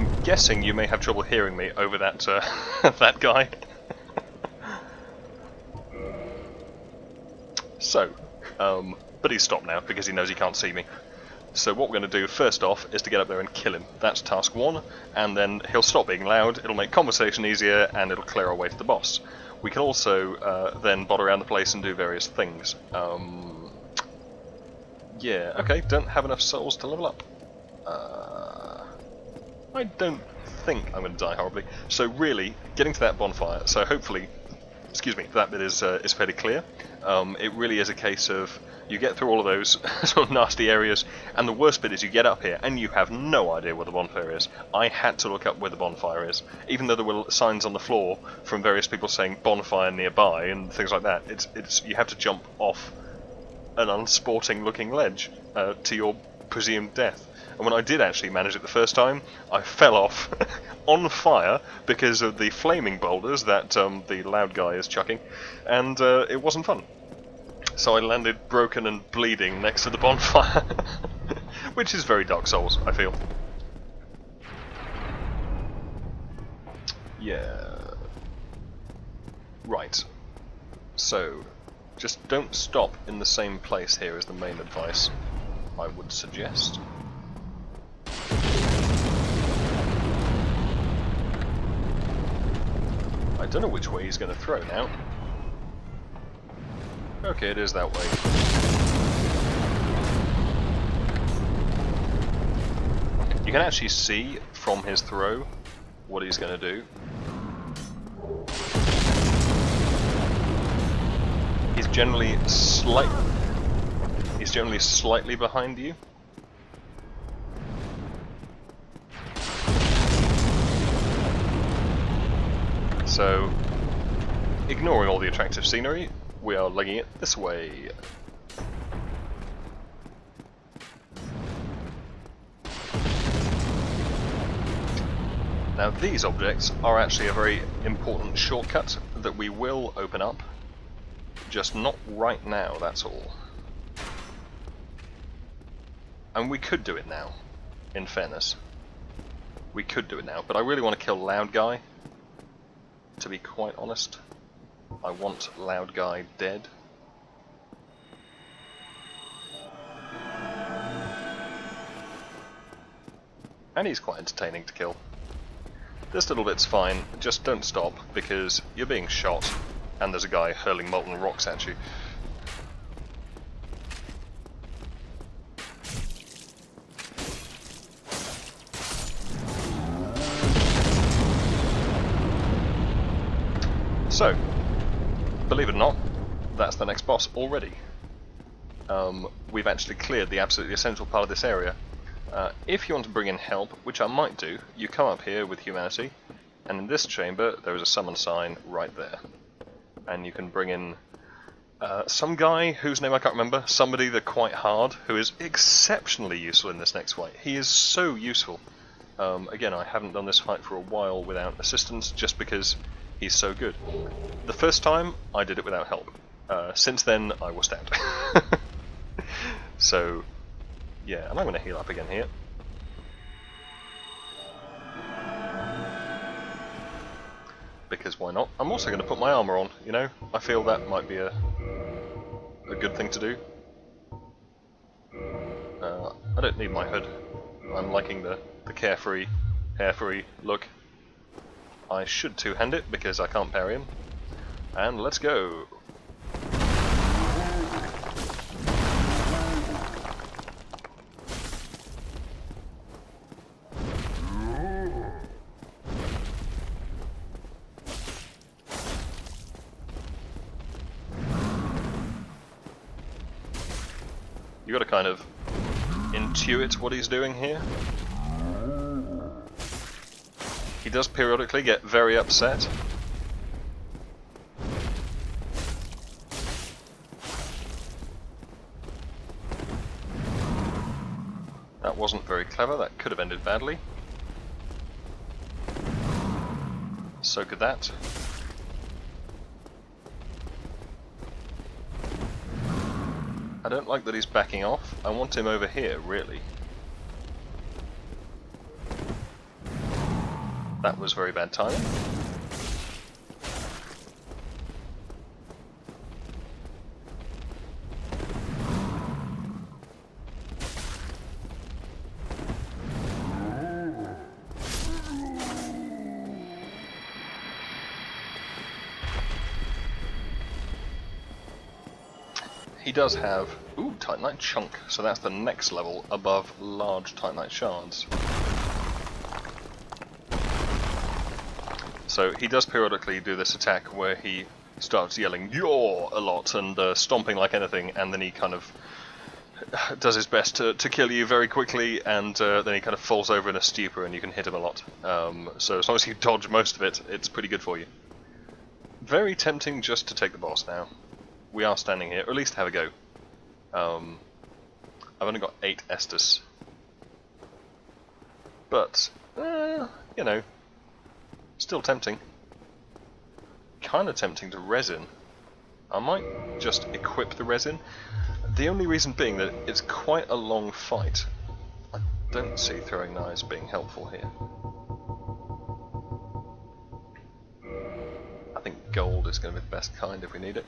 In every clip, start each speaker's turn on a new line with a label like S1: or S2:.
S1: I'm guessing you may have trouble hearing me over that that guy. So, but he's stopped now because he knows he can't see me. So what we're going to do first off is to get up there and kill him. That's task one, and then he'll stop being loud, it'll make conversation easier, and it'll clear our way to the boss. We can also then bot around the place and do various things. Yeah, okay, don't have enough souls to level up. I don't think I'm going to die horribly. So really, getting to that bonfire, so hopefully, excuse me, that bit is fairly clear. It really is a case of you get through all of those sort of nasty areas, and the worst bit is you get up here and you have no idea where the bonfire is. I had to look up where the bonfire is, even though there were signs on the floor from various people saying bonfire nearby and things like that. It's you have to jump off an unsporting looking ledge to your presumed death. And when I did actually manage it the first time, I fell off on fire because of the flaming boulders that the loud guy is chucking, and it wasn't fun. So I landed broken and bleeding next to the bonfire, which is very Dark Souls, I feel. Yeah. Right. So, just don't stop in the same place here is the main advice I would suggest. I don't know which way he's going to throw now. Okay, it is that way. You can actually see from his throw what he's going to do. He's generally slightly behind you. So, ignoring all the attractive scenery, we are legging it this way. Now these objects are actually a very important shortcut that we will open up, just not right now, that's all. And we could do it now, in fairness. We could do it now, but I really want to kill Loud Guy, to be quite honest. I want Loud Guy dead. And he's quite entertaining to kill. This little bit's fine, just don't stop, because you're being shot, and there's a guy hurling molten rocks at you. So, believe it or not, that's the next boss already. We've actually cleared the absolutely essential part of this area. If you want to bring in help, which I might do, you come up here with humanity, and in this chamber there is a summon sign right there. And you can bring in some guy whose name I can't remember, somebody that's quite hard, who is exceptionally useful in this next fight. He is so useful. Again, I haven't done this fight for a while without assistance, just because he's so good. The first time, I did it without help. Since then, I was stabbed. So, yeah, and I'm going to heal up again here. Because why not? I'm also going to put my armour on, you know? I feel that might be a good thing to do. I don't need my hood. I'm liking the carefree, hair-free look. I should two-hand it because I can't parry him. And let's go! You gotta kind of intuit what he's doing here. He does periodically get very upset. That wasn't very clever, that could have ended badly. So could that. I don't like that he's backing off. I want him over here, really. That was very bad timing. He does have, ooh, Titanite Chunk, so that's the next level above large Titanite Shards. So he does periodically do this attack where he starts yelling "Yaw" a lot and stomping like anything, and then he kind of does his best to kill you very quickly, and then he kind of falls over in a stupor and you can hit him a lot. So as long as you dodge most of it, it's pretty good for you. Very tempting just to take the boss now. We are standing here, or at least have a go. I've only got 8 Estus. But, you know, still tempting. Kind of tempting to resin. I might just equip the resin. The only reason being that it's quite a long fight. I don't see throwing knives being helpful here. I think gold is going to be the best kind if we need it.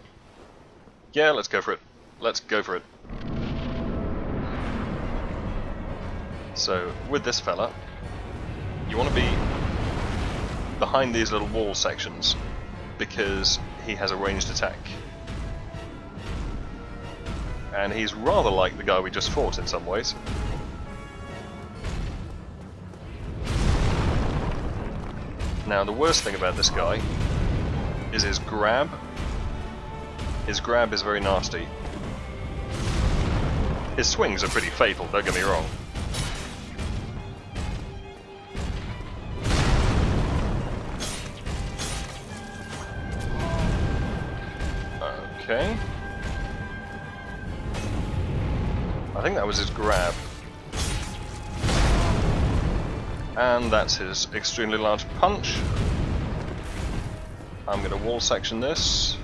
S1: Yeah, let's go for it. Let's go for it. So, with this fella, you want to be behind these little wall sections because he has a ranged attack. And he's rather like the guy we just fought in some ways. Now, the worst thing about this guy is his grab. His grab is very nasty. His swings are pretty fatal, don't get me wrong. Okay. I think that was his grab. And that's his extremely large punch. I'm going to wall section this.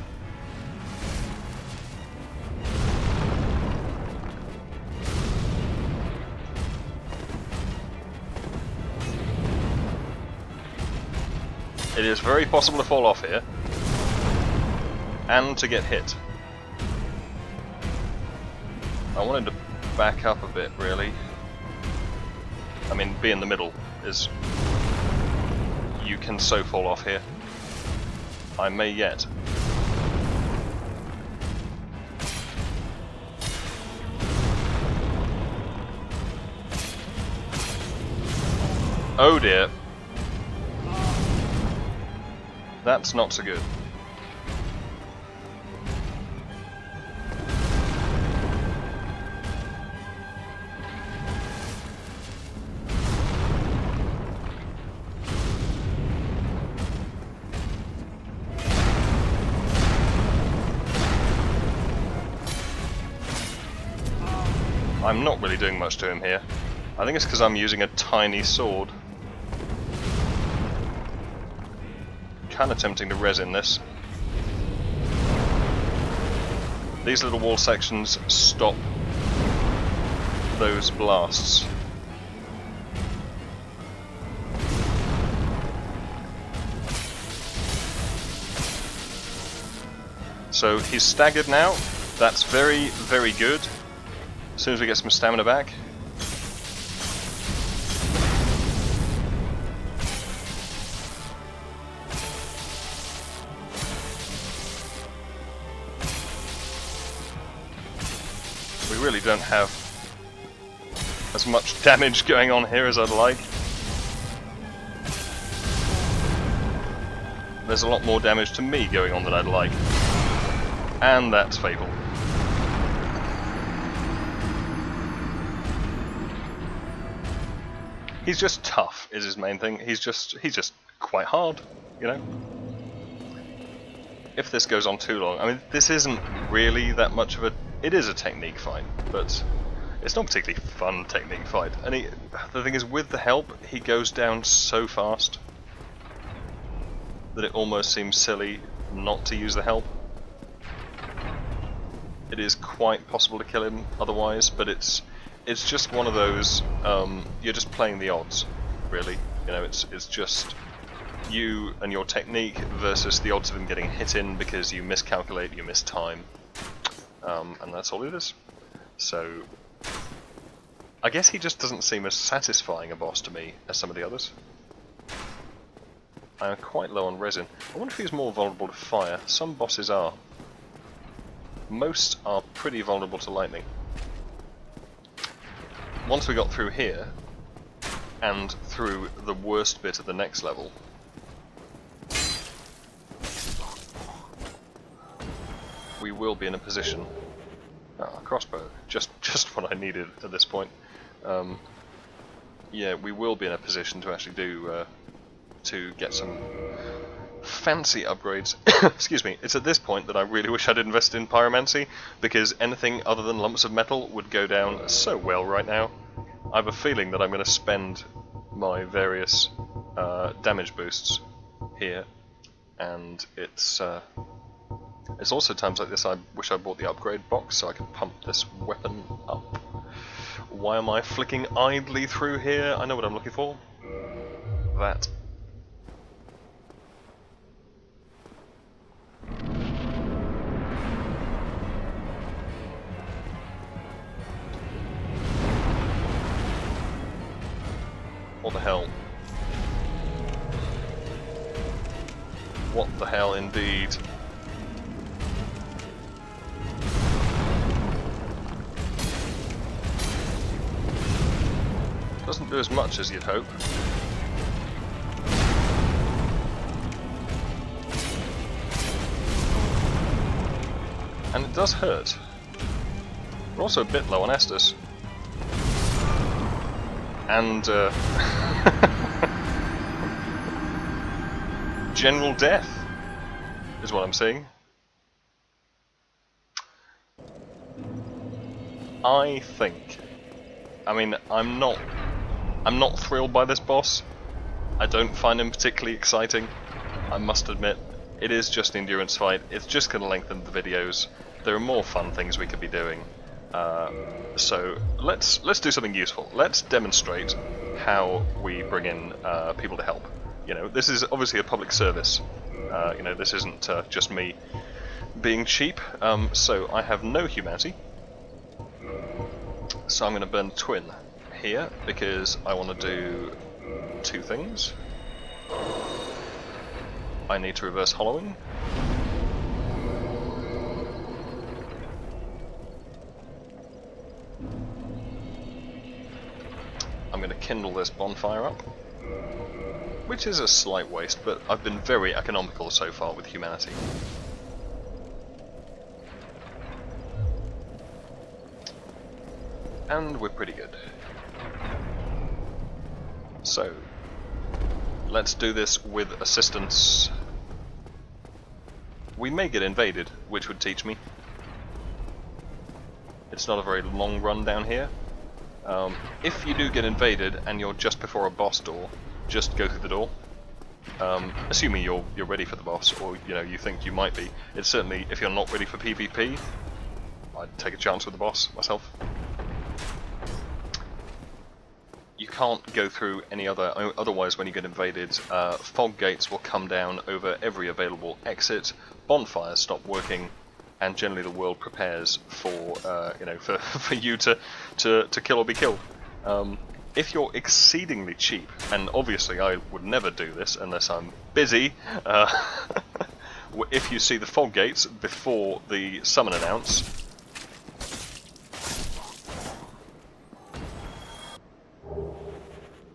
S1: It is very possible to fall off here, and to get hit. I wanted to back up a bit, really. I mean, be in the middle is... You can so fall off here. I may yet. Oh dear. That's not so good. I'm not really doing much to him here. I think it's because I'm using a tiny sword. Kind of tempting to resin this. These little wall sections stop those blasts. So he's staggered now. That's very, very good. As soon as we get some stamina back. We really don't have as much damage going on here as I'd like. There's a lot more damage to me going on than I'd like. And that's fatal. He's just tough, is his main thing. He's just quite hard, you know? If this goes on too long, I mean, this isn't really that much of a... It is a technique fight, but it's not a particularly fun technique fight. And the thing is, with the help, he goes down so fast that it almost seems silly not to use the help. It is quite possible to kill him otherwise, but it's just one of those, you're just playing the odds, really. You know, it's just you and your technique versus the odds of him getting hit in because you miscalculate, you miss time, and that's all it is. So I guess he just doesn't seem as satisfying a boss to me as some of the others. I'm quite low on resin. I wonder if he's more vulnerable to fire. Some bosses are. Most are pretty vulnerable to lightning. Once we got through here, and through the worst bit of the next level, we will be in a position... Ah, crossbow. Just what I needed at this point. Yeah, we will be in a position to actually do... to get some fancy upgrades. Excuse me, it's at this point that I really wish I'd invested in pyromancy, because anything other than lumps of metal would go down so well right now. I have a feeling that I'm going to spend my various damage boosts here, and it's also times like this I wish I bought the upgrade box so I could pump this weapon up. Why am I flicking idly through here? I know what I'm looking for. That. What the hell? What the hell indeed? Doesn't do as much as you'd hope. And it does hurt. We're also a bit low on Estus. And general death is what I'm seeing. I think, I mean, I'm not thrilled by this boss. I don't find him particularly exciting, I must admit. It is just an endurance fight. It's just going to lengthen the videos. There are more fun things we could be doing. So let's do something useful. Let's demonstrate how we bring in people to help. You know, this is obviously a public service. You know, this isn't just me being cheap. So I have no humanity. So I'm going to burn Twin here because I want to do two things. I need to reverse hollowing. I'm going to kindle this bonfire up, which is a slight waste, but I've been very economical so far with humanity. And we're pretty good. So, let's do this with assistance. We may get invaded, which would teach me. It's not a very long run down here. If you do get invaded and you're just before a boss door, just go through the door. Assuming you're ready for the boss, or you think you might be. It's certainly, if you're not ready for PvP, I'd take a chance with the boss myself. You can't go through any otherwise when you get invaded. Fog gates will come down over every available exit, bonfires stop working, and generally the world prepares for for you to kill or be killed. If you're exceedingly cheap, and obviously I would never do this unless I'm busy, if you see the fog gates before the summon announce,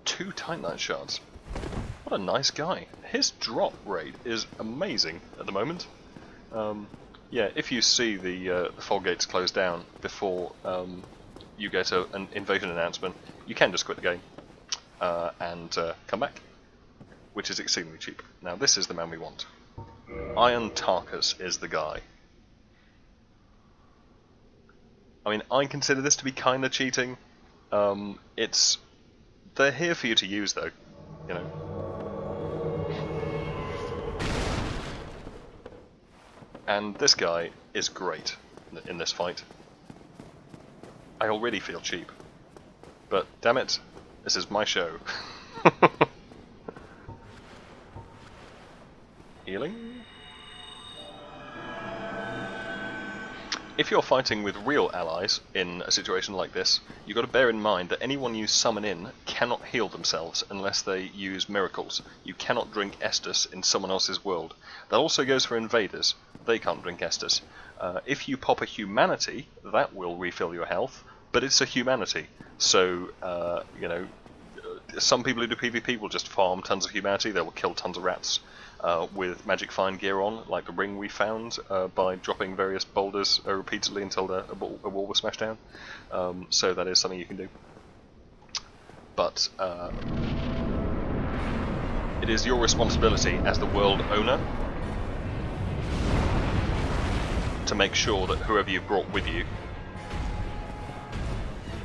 S1: two Titanite shards. What a nice guy. His drop rate is amazing at the moment. Yeah, if you see the fog gates close down before you get an invasion announcement, you can just quit the game and come back, which is exceedingly cheap. Now this is the man we want. Iron Tarkus is the guy. I mean, I consider this to be kind of cheating. They're here for you to use, though, you know. And this guy is great in this fight. I already feel cheap. But, damn it, this is my show. if you're fighting with real allies in a situation like this, you've got to bear in mind that anyone you summon in cannot heal themselves unless they use miracles. You cannot drink Estus in someone else's world. That also goes for invaders. They can't drink Estus. If you pop a humanity, that will refill your health, but it's a humanity. So, you know, some people who do PvP will just farm tons of humanity. They will kill tons of rats with magic fine gear on, like the ring we found by dropping various boulders repeatedly until a wall was smashed down. So that is something you can do. But it is your responsibility as the world owner to make sure that whoever you've brought with you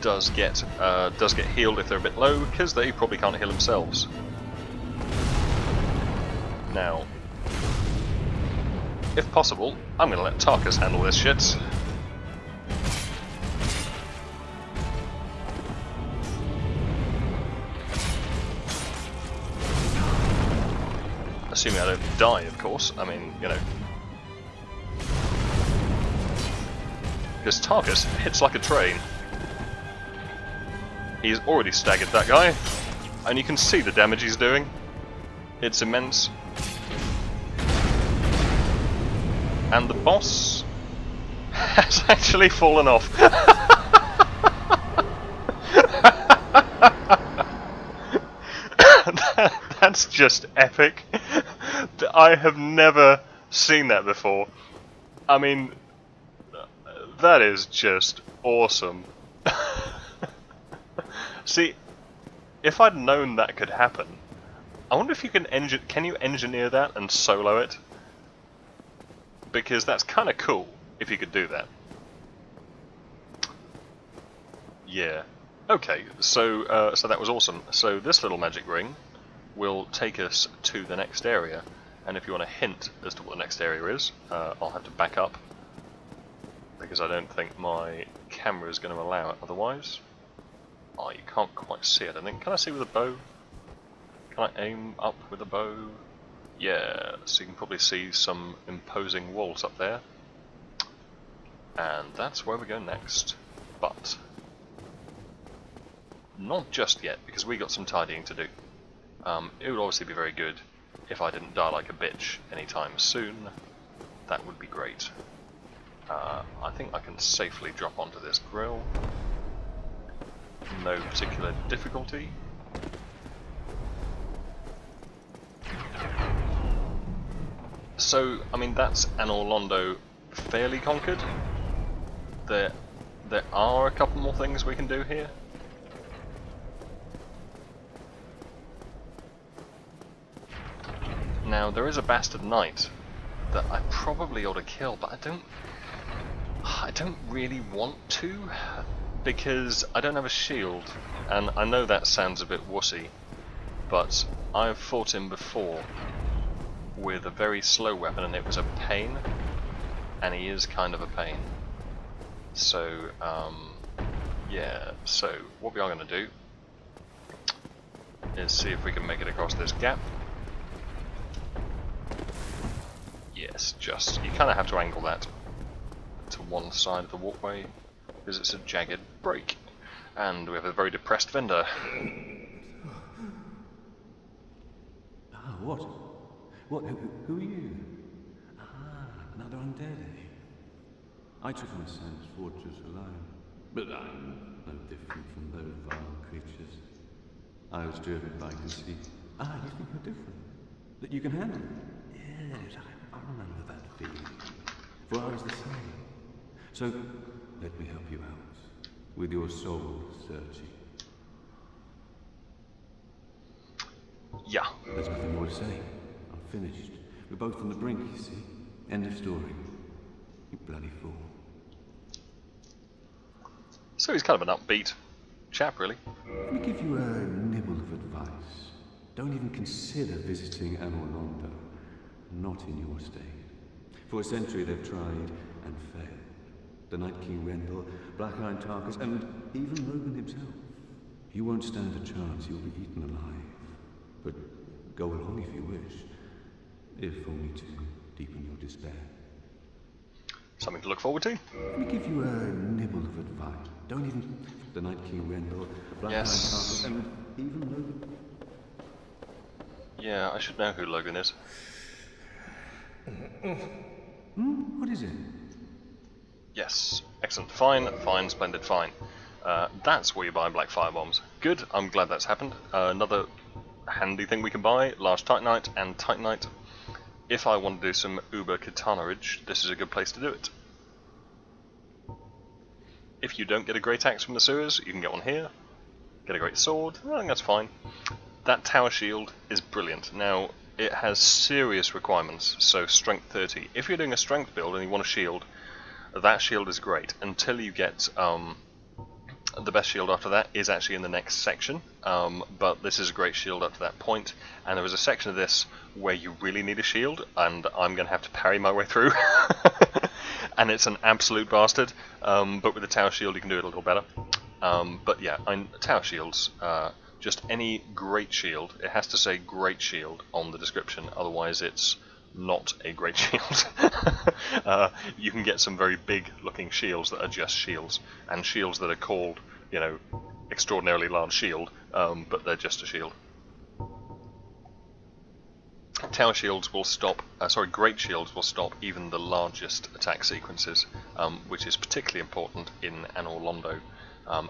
S1: does get healed if they're a bit low, because they probably can't heal themselves. Now, if possible, I'm going to let Tarkus handle this shit. Assuming I don't die, of course. I mean, you know. Because Tarkus hits like a train. He's already staggered that guy, and you can see the damage he's doing. It's immense. And the boss has actually fallen off. That's just epic. I have never seen that before. I mean, that is just awesome. See, if I'd known that could happen, I wonder if you can you engineer that and solo it? Because that's kind of cool if you could do that. Yeah. Okay, so so that was awesome. So this little magic ring will take us to the next area, and if you want a hint as to what the next area is, I'll have to back up because I don't think my camera is going to allow it otherwise. Oh, you can't quite see it, I think. Can I see with a bow? Can I aim up with a bow? Yeah, so you can probably see some imposing walls up there. And that's where we go next. But not just yet, because we got some tidying to do. It would obviously be very good if I didn't die like a bitch anytime soon. That would be great. I think I can safely drop onto this grill. No particular difficulty. So, I mean, that's Anor Londo fairly conquered. There are a couple more things we can do here. Now, there is a bastard knight that I probably ought to kill, but I don't really want to, because I don't have a shield, and I know that sounds a bit wussy, but I've fought him before with a very slow weapon and it was a pain, and he is kind of a pain. So, yeah, so what we are going to do is see if we can make it across this gap. Yes, just, you kind of have to angle that to one side of the walkway, because it's a jagged break. And we have a very depressed vendor.
S2: Ah, what? What? Who are you? Ah, another undead, eh? I took on Sand's fortress alone, but I'm no different from those vile creatures. I was driven by conceit. Ah, you think you're different? That you can handle it? Yes, I remember that feeling. For I was the same. So, let me help you out, with your soul searching.
S1: Yeah.
S2: There's nothing more to say. I'm finished. We're both on the brink, you see. End of story. You bloody fool.
S1: So he's kind of an upbeat chap, really.
S2: Let me give you a nibble of advice. Don't even consider visiting Anor Londo. Not in your state. For a century they've tried and failed. The Night King Rendel, Black-Iron Tarkus, and even Logan himself. You won't stand a chance, you'll be eaten alive. But go along if you wish. If only to deepen your despair.
S1: Something to look forward to.
S2: Let me give you a nibble of advice. Don't even the Night King went or Black Knight
S1: Yes.
S2: Castle, and even Logan.
S1: Yeah, I should know who Logan is.
S2: What is it?
S1: Yes. Excellent. Fine, fine, splendid, fine. That's where you buy black firebombs. Good, I'm glad that's happened. Another handy thing we can buy, large Titanite and Titanite. If I want to do some Uber Katanarage, this is a good place to do it. If you don't get a great axe from the sewers, you can get one here. Get a great sword, I think that's fine. That tower shield is brilliant. Now, it has serious requirements, so strength 30. If you're doing a strength build and you want a shield, that shield is great, until you get the best shield after that is actually in the next section, but this is a great shield up to that point, and there is a section of this where you really need a shield, and I'm going to have to parry my way through, and it's an absolute bastard, but with the tower shield you can do it a little better. But yeah, tower shields, just any great shield, it has to say great shield on the description, otherwise it's not a great shield. You can get some very big looking shields that are just shields, and shields that are called, you know, extraordinarily large shield, but they're just a shield. Tower shields will stop, great shields will stop even the largest attack sequences, which is particularly important in Anor Londo,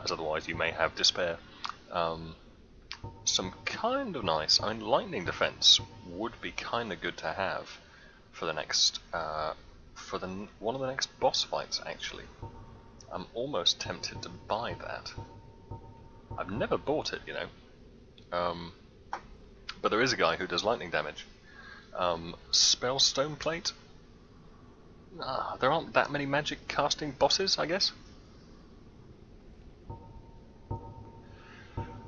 S1: as otherwise you may have despair. Some kind of nice, I mean, lightning defense would be kind of good to have for the next, one of the next boss fights. Actually, I'm almost tempted to buy that. I've never bought it, you know, but there is a guy who does lightning damage. Spell Stone Plate. There aren't that many magic casting bosses, I guess.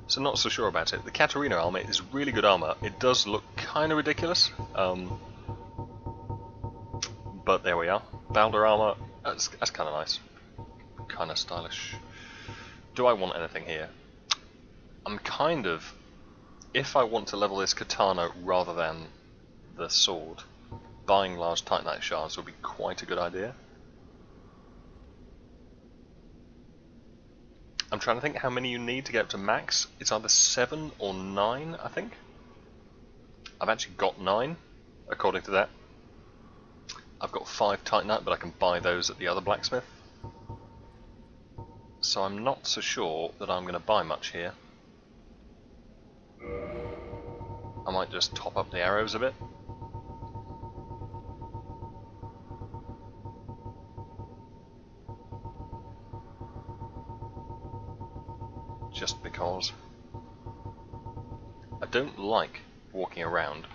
S1: So not so sure about it. The Katarina armor is really good armor. It does look kind of ridiculous, but there we are. Balder armor, that's kind of nice, kind of stylish. Do I want anything here? I'm kind of, if I want to level this katana rather than the sword, buying large Titanite shards would be quite a good idea. I'm trying to think how many you need to get up to max. It's either 7 or 9, I think. I've actually got 9, according to that. I've got 5 Titanite, but I can buy those at the other blacksmith. So I'm not so sure that I'm going to buy much here. I might just top up the arrows a bit. Just because I don't like walking around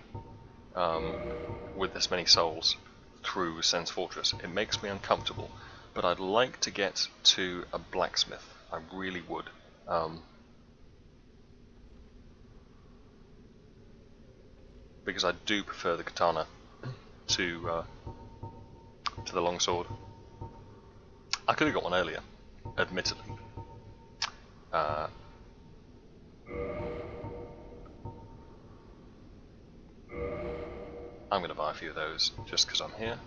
S1: with this many souls through Sen's Fortress. It makes me uncomfortable, but I'd like to get to a blacksmith. I really would. Because I do prefer the katana to the longsword. I could have got one earlier, admittedly. I'm going to buy a few of those just because I'm here.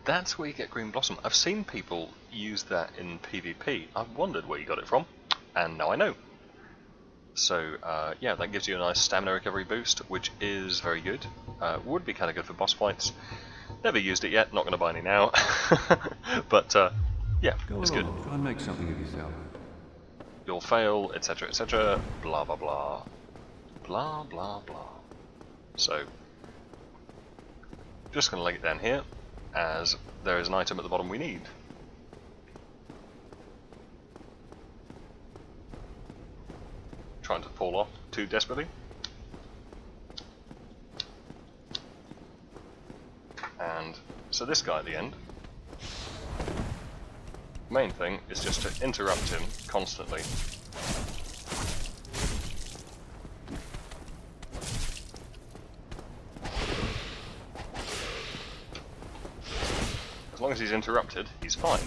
S1: That's where you get Green Blossom. I've seen people use that in PvP. I've wondered where you got it from, and now I know. So yeah, that gives you a nice stamina recovery boost, which is very good. Would be kind of good for boss fights. Never used it yet, not going to buy any now. But yeah, it's good.
S2: Try and make something of yourself.
S1: You'll fail, etc., etc., blah blah blah. Blah blah blah. So, just going to lay it down here, as there is an item at the bottom we need. Trying to fall off too desperately. And so this guy at the end, main thing is just to interrupt him constantly. As long as he's interrupted, he's fine.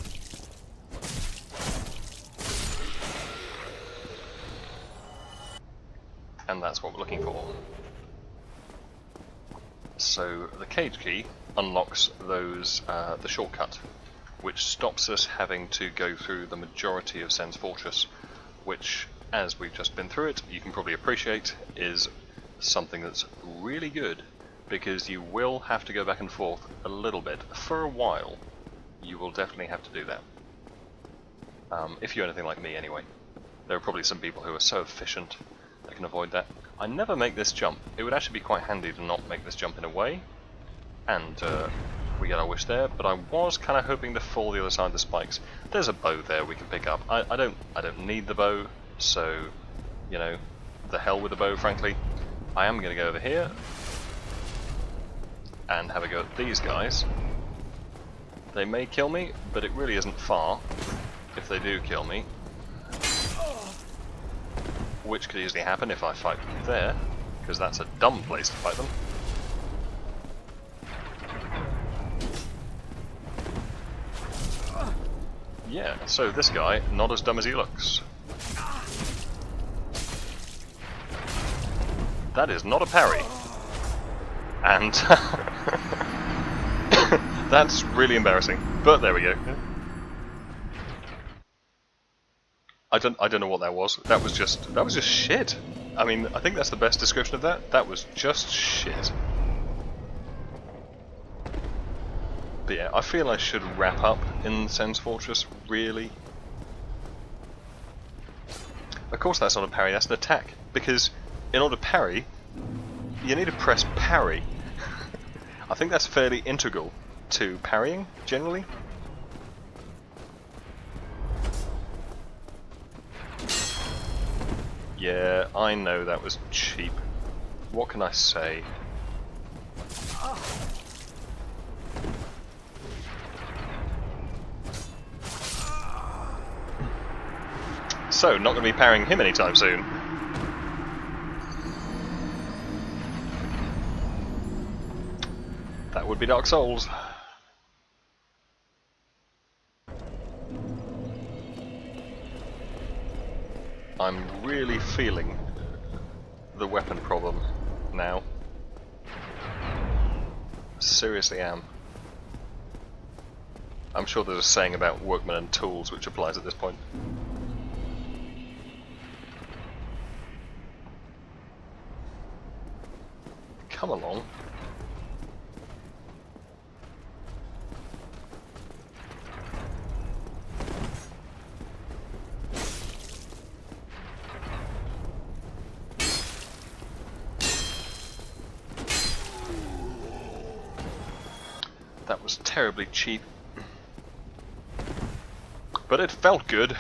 S1: And that's what we're looking for. So the cage key unlocks those the shortcut which stops us having to go through the majority of Sen's Fortress, which, as we've just been through it, you can probably appreciate is something that's really good, because you will have to go back and forth a little bit. For a while, you will definitely have to do that. If you're anything like me anyway. There are probably some people who are so efficient they can avoid that. I never make this jump. It would actually be quite handy to not make this jump in a way, and we get our wish there, but I was kind of hoping to fall the other side of the spikes. There's a bow there we can pick up. I don't need the bow, so, you know, the hell with the bow, frankly. I am going to go over here and have a go at these guys. They may kill me, but it really isn't far if they do kill me. Which could easily happen if I fight them there, because that's a dumb place to fight them. Yeah, so this guy, not as dumb as he looks. That is not a parry. And that's really embarrassing. But there we go. I don't know what that was. That was just shit. I mean, I think that's the best description of that. That was just shit. But yeah, I feel I should wrap up in Sen's Fortress, really. Of course that's not a parry, that's an attack. Because in order to parry, you need to press parry. I think that's fairly integral to parrying, generally. Yeah, I know that was cheap. What can I say? So, not going to be parrying him anytime soon. That would be Dark Souls. I'm really feeling the weapon problem now. Seriously am. I'm sure there's a saying about workmen and tools which applies at this point. Come along. That was terribly cheap. But it felt good.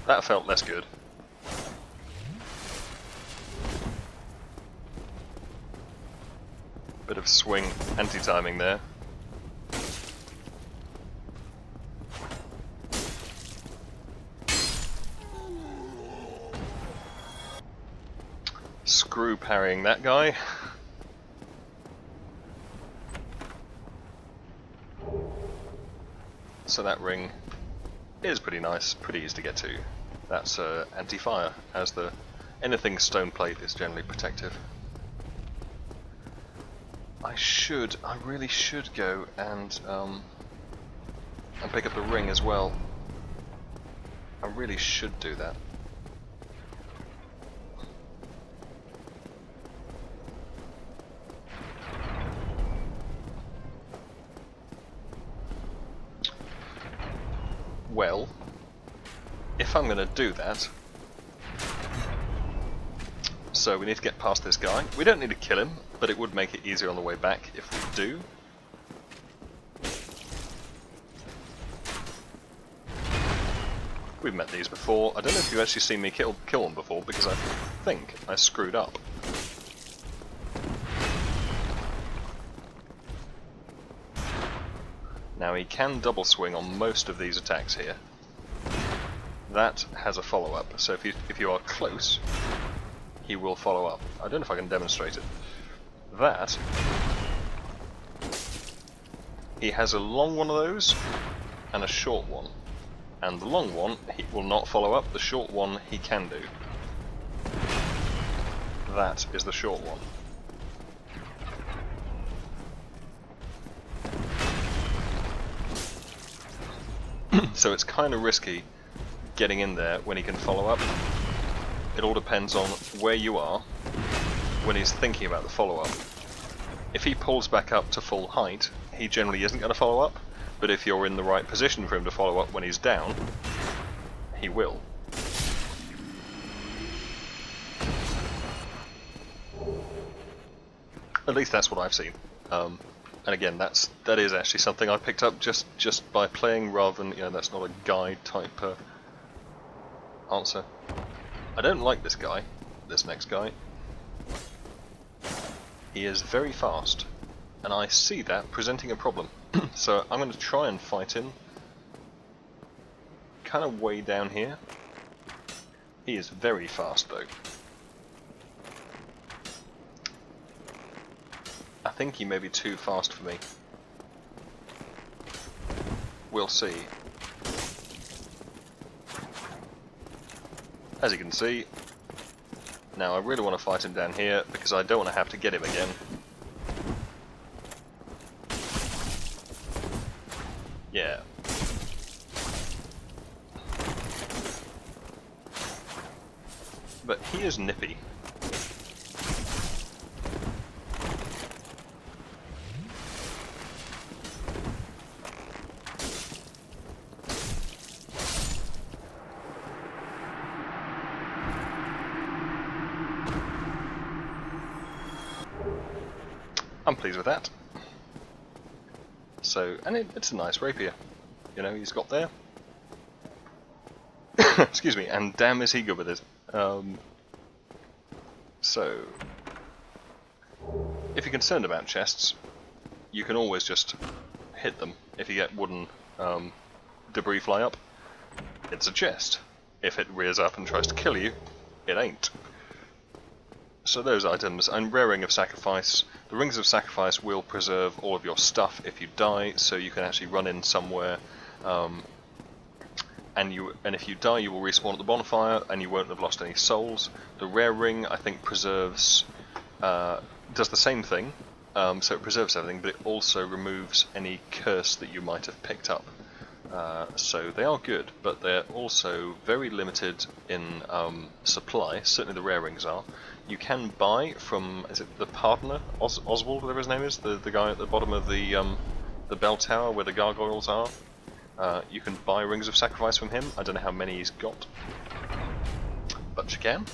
S1: That felt less good. Bit of swing anti-timing there. Screw parrying that guy. So that ring is pretty nice, pretty easy to get to. That's anti-fire, as the anything stone plate is generally protective. I really should go and pick up the ring as well. I really should do that. Well, if I'm going to do that, so we need to get past this guy. We don't need to kill him, but it would make it easier on the way back if we do. We've met these before. I don't know if you've actually seen me kill one before, because I think I screwed up. Now he can double swing on most of these attacks here. That has a follow-up, so if you are close, he will follow up. I don't know if I can demonstrate it. That, he has a long one of those and a short one. And the long one he will not follow up, the short one he can do. that is the short one. So it's kind of risky getting in there when he can follow up. It all depends on where you are when he's thinking about the follow-up. If he pulls back up to full height, he generally isn't going to follow up, but if you're in the right position for him to follow up when he's down, he will. At least that's what I've seen. And again, that is actually something I picked up just by playing, rather than, you know, that's not a guide type answer. I don't like this guy, this next guy. He is very fast, and I see that presenting a problem. So I'm going to try and fight him kind of way down here. He is very fast though. I think he may be too fast for me. We'll see. As you can see, now I really want to fight him down here because I don't want to have to get him again. Yeah. But he is nippy. I'm pleased with that. So, and it's a nice rapier. You know, he's got there. Excuse me, and damn is he good with it. So, if you're concerned about chests, you can always just hit them. If you get wooden debris fly up, it's a chest. If it rears up and tries to kill you, it ain't. So those items, and Rare Ring of Sacrifice. The Rings of Sacrifice will preserve all of your stuff if you die, so you can actually run in somewhere, and if you die you will respawn at the bonfire, and you won't have lost any souls. The Rare Ring, I think, preserves, does the same thing, so it preserves everything, but it also removes any curse that you might have picked up. So they are good, but they're also very limited in supply. Certainly the Rare Rings are. You can buy from, is it the Pardoner, Oswald, whatever his name is, the guy at the bottom of the bell tower where the gargoyles are. You can buy Rings of Sacrifice from him. I don't know how many he's got, but you can.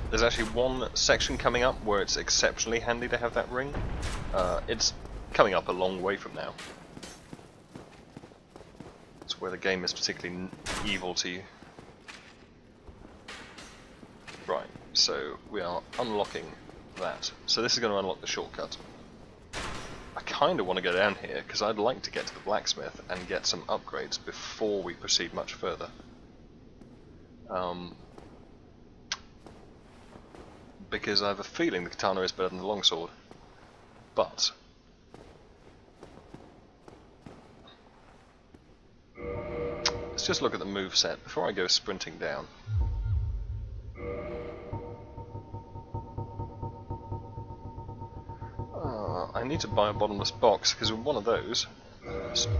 S1: There's actually one section coming up where it's exceptionally handy to have that ring. It's coming up a long way from now. It's where the game is particularly evil to you. Right, so we are unlocking that. So this is going to unlock the shortcut. I kind of want to go down here because I'd like to get to the blacksmith and get some upgrades before we proceed much further. Because I have a feeling the katana is better than the longsword. But let's just look at the moveset before I go sprinting down. I need to buy a bottomless box because with one of those,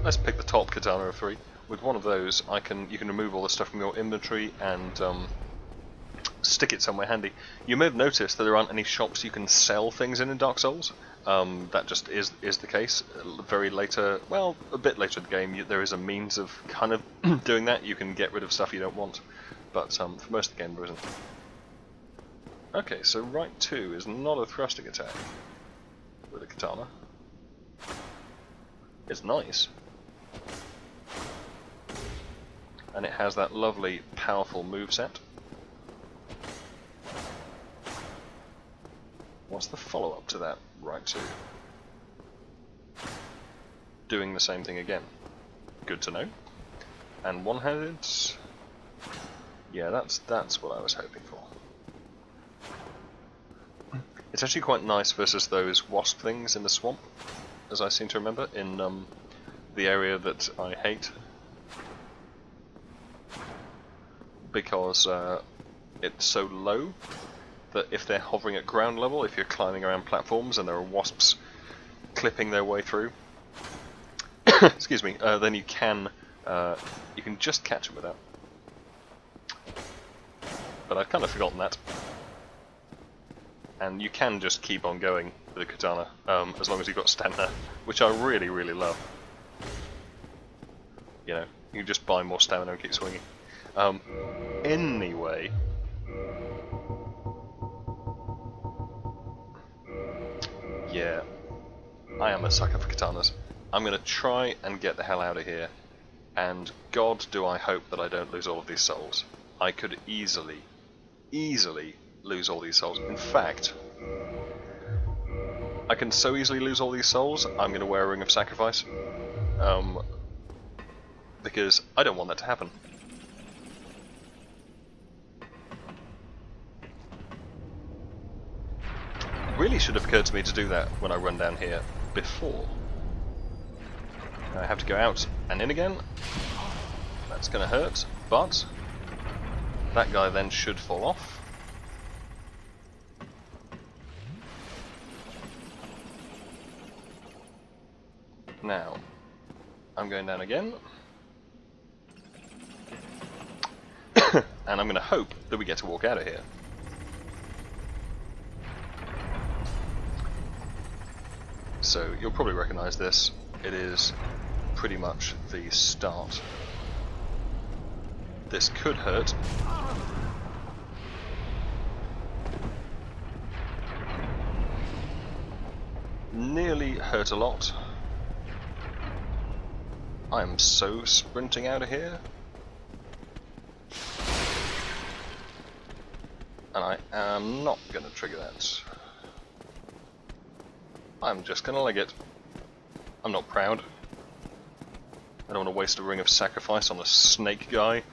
S1: let's pick the top katana of 3. With one of those, you can remove all the stuff from your inventory and stick it somewhere handy. You may have noticed that there aren't any shops you can sell things in Dark Souls. That just is the case. Very later, well, a bit later in the game, there is a means of kind of doing that. You can get rid of stuff you don't want, but for most of the game there isn't. Okay, so right 2 is not a thrusting attack with a katana. It's nice. And it has that lovely, powerful moveset. What's the follow-up to that? Right 2. Doing the same thing again. Good to know. And one-handed? Yeah, that's what I was hoping for. It's actually quite nice versus those wasp things in the swamp, as I seem to remember, in the area that I hate. Because it's so low that if they're hovering at ground level, if you're climbing around platforms and there are wasps clipping their way through, excuse me, then you can just catch them with that. But I've kind of forgotten that. And you can just keep on going with a katana, as long as you've got stamina, which I really, really love. You know, you just buy more stamina and keep swinging. Anyway, yeah, I am a sucker for katanas. I'm gonna try and get the hell out of here, and God, do I hope that I don't lose all of these souls. I could easily lose all these souls. In fact, I can so easily lose all these souls, I'm going to wear a Ring of Sacrifice. Because I don't want that to happen. Really should have occurred to me to do that when I run down here before. I have to go out and in again. That's going to hurt, but that guy then should fall off. Now, I'm going down again. And I'm going to hope that we get to walk out of here. So, you'll probably recognise this. It is pretty much the start. This could hurt. Nearly hurt a lot. I'm so sprinting out of here. And I am not going to trigger that. I'm just going to leg it. I'm not proud. I don't want to waste a Ring of Sacrifice on a snake guy